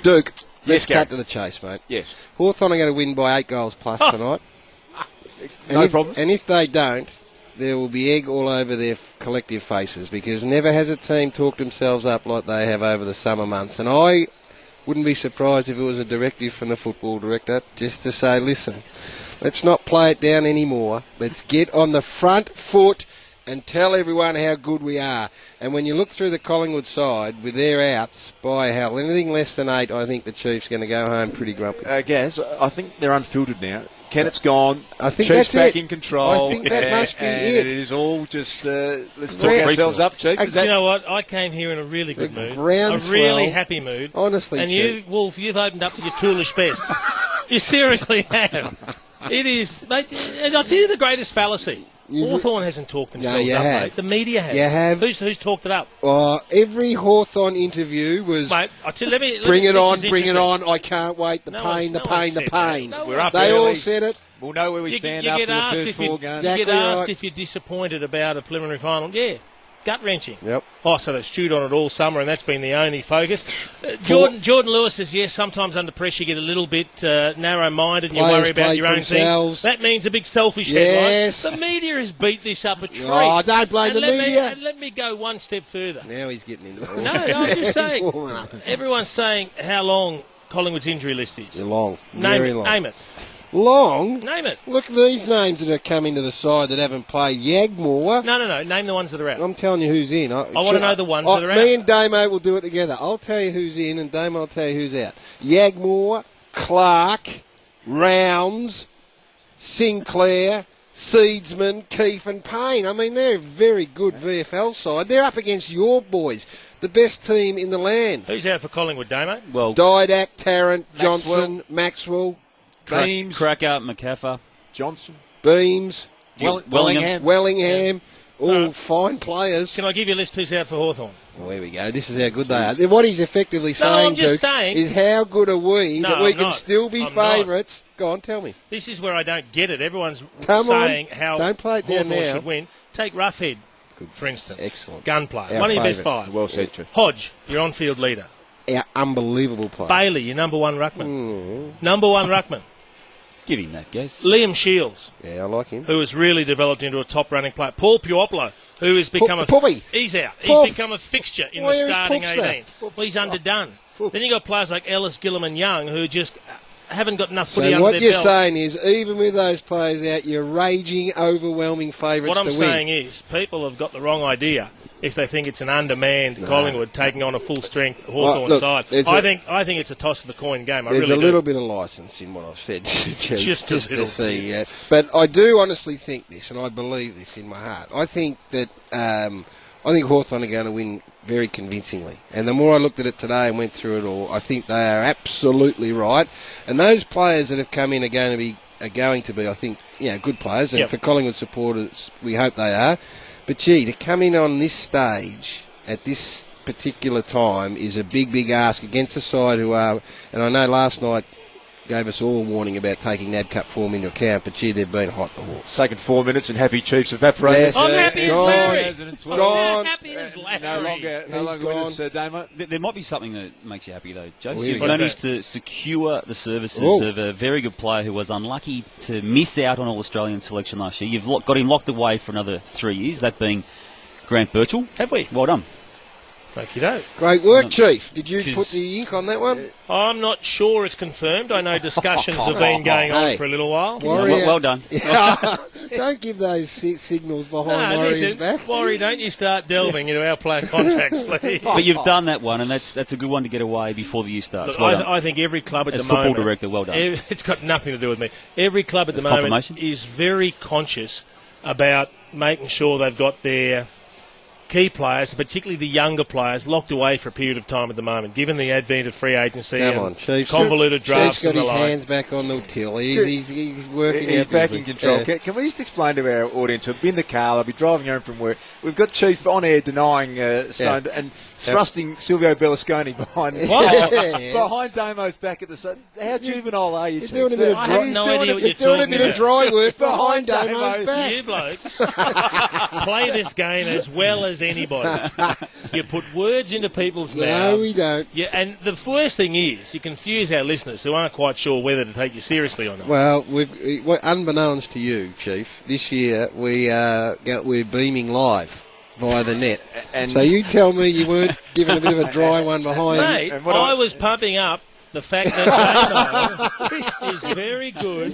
Duke, let's Yes, Garry. cut to the chase, mate. Yes. Hawthorn are going to win by 8 goals plus tonight. No problems. And if they don't, there will be egg all over their collective faces, because never has a team talked themselves up like they have over the summer months. And I wouldn't be surprised if it was a directive from the football director just to say, listen, let's not play it down anymore. Let's get on the front foot and tell everyone how good we are. And when you look through the Collingwood side with their outs, by hell, anything less than 8, I think the Chiefs are going to go home pretty grumpy. Gaz, I think they're unfiltered now. Kennett's gone. I think Chiefs that's back it. in control. I think that must be and it. It is all just, let's talk ourselves up, Chiefs. Do you know what? I came here in a really good mood. A groundswell. really happy mood. Honestly, and Chief. you, Wolf, you've opened up with your toolish best. You seriously have. It is, mate, and I'll tell you the greatest fallacy. Hawthorn hasn't talked themselves up, mate. The media has. You have. Who's talked it up? Every Hawthorn interview was, mate, bring it on, I can't wait, the pain. We're up They early. all said it. We'll know where we stand you after get the asked first if 4 games. You get asked if you're disappointed about a preliminary final. Yeah. Gut-wrenching. Yep. Oh, so they stewed on it all summer, and that's been the only focus. Jordan Lewis says, yes, sometimes under pressure you get a little bit narrow-minded and you worry about your own things. That means a big selfish headline. The media has beat this up a treat. Oh, don't blame the media. And let me go one step further. Now he's getting into it. No, I'm just saying. Everyone's saying how long Collingwood's injury list is. Long. Very long. Name it. Long? Name it. Look at these names that are coming to the side that haven't played. Yagmore. No. Name the ones that are out. I'm telling you who's in. I want to know the ones that are out. Me and Damo will do it together. I'll tell you who's in, and Damo will tell you who's out. Yagmore, Clark, Rounds, Sinclair, Seedsman, Keefe and Payne. I mean, they're a very good VFL side. They're up against your boys, the best team in the land. Who's out for Collingwood, Damo? Well, Didac, Tarrant, Johnson, Maxwell. Beams, Cracker, McCaffer, Johnson, Beams, Wellingham. All fine players. Can I give you a list who's out for Hawthorn? Well, here we go. This is how good they are. What he's effectively saying, I'm just saying, is how good are we that we can still be favourites. Go on, tell me. This is where I don't get it. Everyone's How don't play it down Hawthorn now. should win. Take Roughhead, for instance. Excellent. Gunplay. Our One of your best favourite. 5. Well said, True. Hodge, your on-field leader. Our unbelievable player. Bailey, your number 1 ruckman. Number 1 ruckman. Give him that, guess. Liam Shields. Yeah, I like him. Who has really developed into a top running player. Paul Puopolo, who has become he's out. He's become a fixture in the starting 18. Well, he's underdone. Then you got players like Ellis, Gillum and Young who just haven't got enough footy under their belt. So what you're saying is, even with those players out, you're raging, overwhelming favourites to win. What I'm saying is, people have got the wrong idea if they think it's an undermanned Collingwood taking on a full-strength Hawthorn side. I think it's a toss of the coin game. There's a little bit of licence in what I've said, just to see. But I do honestly think this, and I believe this in my heart. I think that Hawthorn are going to win very convincingly. And the more I looked at it today and went through it all, I think they are absolutely right. And those players that have come in are going to be, I think, good players. And for Collingwood supporters, we hope they are. But, to come in on this stage at this particular time is a big, big ask against a side who are, and I know last night gave us all a warning about taking NAB Cup form into account, but, they've been hot the horse. Taken 4 minutes and happy Chiefs evaporated. Yes, I'm happy as Larry. Gone. Happy as Larry. No longer with us, Damo. There might be something that makes you happy, though, Joe. Well, You've managed to secure the services of a very good player who was unlucky to miss out on All-Australian selection last year. You've got him locked away for another 3 years, that being Grant Birchall. Have we? Well done. Thank you, Dave. Great work, Chief. Did you put the ink on that one? I'm not sure it's confirmed. I know discussions have been going on for a little while. Well done. Don't give those signals behind Warrior's back. Warrior, don't you start delving into our player contracts, please. But you've done that one, and that's a good one to get away before the year starts. Look, I think every club at the moment... As football director, well done. It's got nothing to do with me. Every club at the moment is very conscious about making sure they've got their key players, particularly the younger players, locked away for a period of time at the moment, given the advent of free agency convoluted drafts. Chief's got his hands back on the till. He's working. He's back in control. Can we just explain to our audience who've been in the car, they'll be driving home from work. We've got Chief on air denying Stone and thrusting Silvio Berlusconi behind Damo's back at the sun. How juvenile are you, Chief? Doing a bit of I have no idea what you're talking about. Doing a bit of dry work behind Damo's back. You blokes play this game as well as as anybody. You put words into people's mouths. No, we don't. Yeah, and the worst thing is, you confuse our listeners who aren't quite sure whether to take you seriously or not. Well, unbeknownst to you, Chief, this year we're beaming live via the net. And so you tell me you weren't given a bit of a dry one behind. Mate, I was pumping up the fact that Damo is very good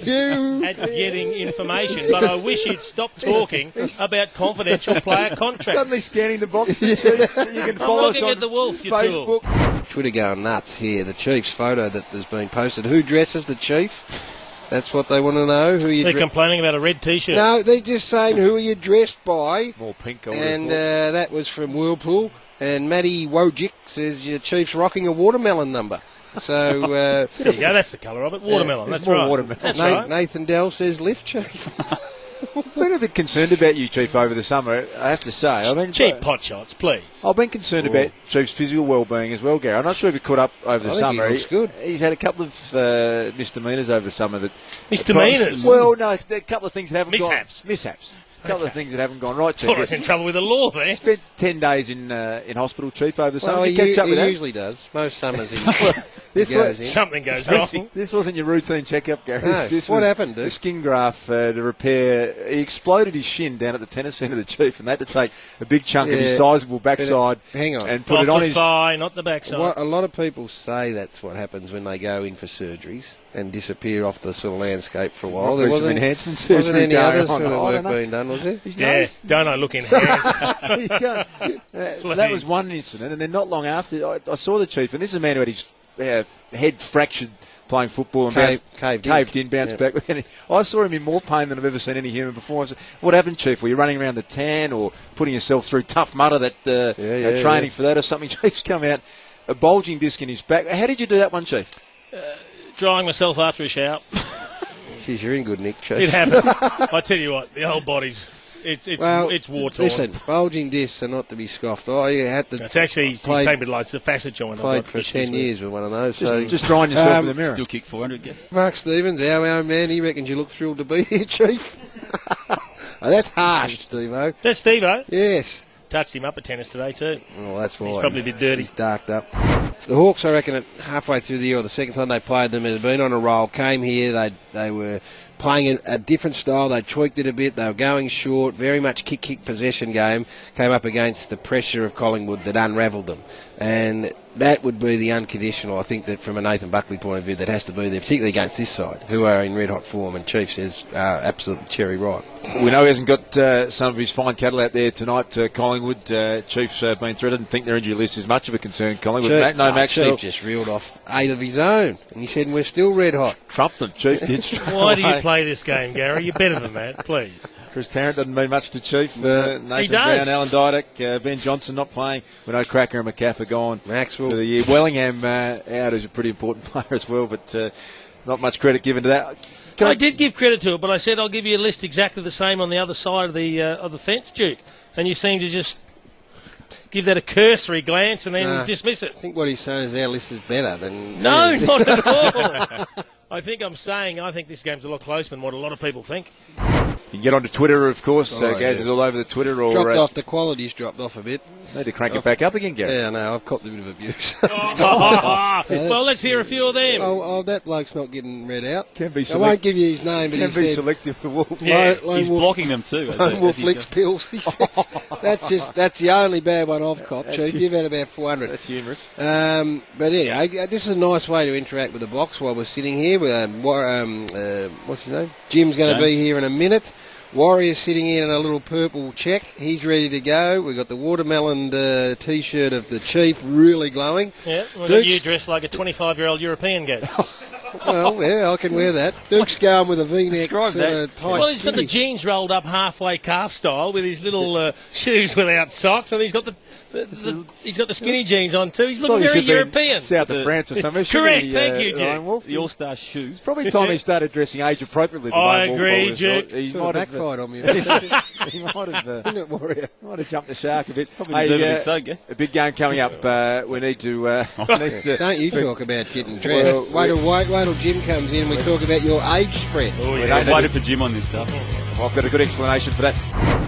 at getting information, but I wish he'd stop talking about confidential player contracts. Suddenly scanning the boxes. You can follow us on at the Wolf, Facebook. Twitter going nuts here. The Chief's photo that has been posted. Who dresses the Chief? That's what they want to know. Who you They're complaining about a red T-shirt. No, they're just saying who are you dressed by. More pink, and that was from Whirlpool. And Matty Wojcik says your Chief's rocking a watermelon number. So there you go. That's the colour of it. Watermelon. That's right. Watermelon. That's right. Nathan Dell says lift, Chief. I've been a bit concerned about you, Chief, over the summer, I have to say. Cheap pot shots, please. I've been concerned about Chief's physical well-being as well, Gary. I'm not sure if he caught up over the summer. He looks good. He's had a couple of misdemeanours over the summer. Misdemeanours? Well, no, a couple of things that haven't Mishaps. gone... Mishaps. A couple of things that haven't gone right, Chief. Thought I was in trouble with the law there. Spent 10 days in hospital, Chief, over the summer. Well, Did you catch up with that? He usually does. Most summers he goes in. Something goes wrong. This wasn't your routine checkup, Gary. No. What happened, dude? The skin graft to repair. He exploded his shin down at the tennis centre, the Chief, and they had to take a big chunk of his sizable backside and put Off it on the his thigh, not the backside. A lot of people say that's what happens when they go in for surgeries and disappear off the sort of landscape for a while. There wasn't enhancement surgery. Wasn't any going other on. sort of work being done, was there? Yeah, don't I look enhanced? That was one incident, and then not long after, I saw the Chief, and this is a man who had his head fractured playing football and caved in, bounced back. I saw him in more pain than I've ever seen any human before. I said, what happened, Chief? Were you running around the tan or putting yourself through tough mudder that training for that or something? Chief's come out, a bulging disc in his back. How did you do that one, Chief? Drying myself after a shower. Jeez, you're in good nick, Chief. It happened. I tell you what, the whole body's it's war-torn. Listen, bulging discs are not to be scoffed. I had to. It's actually same with like the facet joint. Played for 10 years with one of those. Just drying yourself in the mirror. Still kick 400, guess. Mark Stevens, our own man, he reckons you look thrilled to be here, Chief. That's harsh, Steve-O. That's Steve-O? Yes. Touched him up at tennis today too. Well, that's why. He's probably a bit dirty. He's darked up. The Hawks, I reckon, at halfway through the year, or the second time they played them, had been on a roll, came here, they were playing a different style, they tweaked it a bit, they were going short, very much kick possession game, came up against the pressure of Collingwood that unravelled them. And that would be the unconditional, I think, that from a Nathan Buckley point of view, that has to be there, particularly against this side, who are in red-hot form, and Chief says absolutely cherry ripe. We know he hasn't got some of his fine cattle out there tonight, Collingwood. Chief's been through it. I didn't think their injury list is much of a concern, Collingwood. Chief just reeled off 8 of his own, and he said, we're still red-hot. Trumped them, Chief did. Why do you play this game, Garry? You're better than that, please. Chris Tarrant doesn't mean much to Chief. Nathan he does. Brown, Alan Didak, Ben Johnson not playing. We know Cracker and McCaff are gone Maxwell for the year. Wellingham out is a pretty important player as well, but not much credit given to that. I did give credit to it, but I said I'll give you a list exactly the same on the other side of the fence, Duke. And you seem to just give that a cursory glance and then dismiss it. I think what he's saying is our list is better than... No, not at all. I think this game's a lot closer than what a lot of people think. You can get onto Twitter, of course. Gaz is all over the Twitter. The quality's dropped off a bit. Need to crank it back up again, Gary. Yeah, no, I've copped a bit of abuse. Well, let's hear a few of them. Oh, that bloke's not getting read out. Can be I won't give you his name, but can he be said... selective for Wolf. Yeah, he's blocking them too. Lone Wolf licks pills. He says, that's the only bad one I've copped, Chief. You've had about 400. That's humorous. But anyway, this is a nice way to interact with the box while we're sitting here. What's his name? Jim's going to be here in a minute. Warrior's sitting in a little purple check. He's ready to go. We've got the watermelon T-shirt of the Chief, really glowing. Yeah, we've got you dressed like a 25-year-old European guy. Well, yeah, I can wear that. Duke's going with a V-neck and a tight Well, he's got the jeans rolled up halfway calf style with his little shoes without socks, and he's got the skinny jeans on too. He's looking very European. South of France or something. Correct, thank you, Jim. The All-Star shoes. It's probably time he started dressing age appropriately. I agree, Jim. He might have backfired on me. He might have jumped the shark a bit. A big game coming up. We need to. Don't you talk about getting dressed? Wait till Jim comes in and we talk about your age spread. I'm waiting for Jim on this stuff. I've got a good explanation for that.